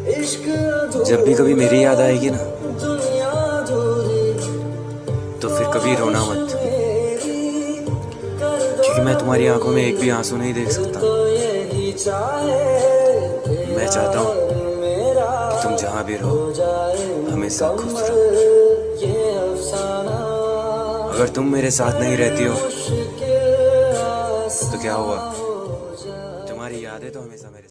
जब भी कभी मेरी याद आएगी ना, तो फिर कभी रोना मत, क्योंकि मैं तुम्हारी आंखों में एक भी आंसू नहीं देख सकता। मैं चाहता हूँ कि तुम जहाँ भी रहो हमेशा खुश रहो। अगर तुम मेरे साथ नहीं रहती हो तो क्या हुआ, तुम्हारी यादें तो हमेशा मेरे